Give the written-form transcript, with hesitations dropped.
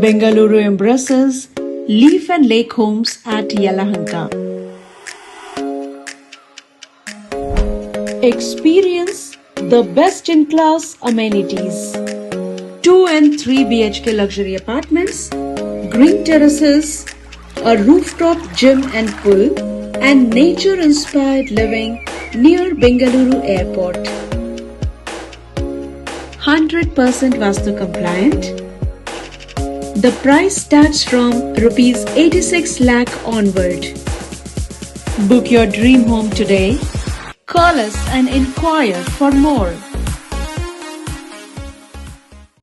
Bengaluru embraces leaf and lake homes at Yelahanka. Experience the best-in-class amenities. 2 and 3 BHK luxury apartments, green terraces, a rooftop gym and pool, and nature-inspired living near Bengaluru Airport. 100% Vastu compliant. The price starts from Rs 86 lakh onward. Book your dream home today. Call us and inquire for more.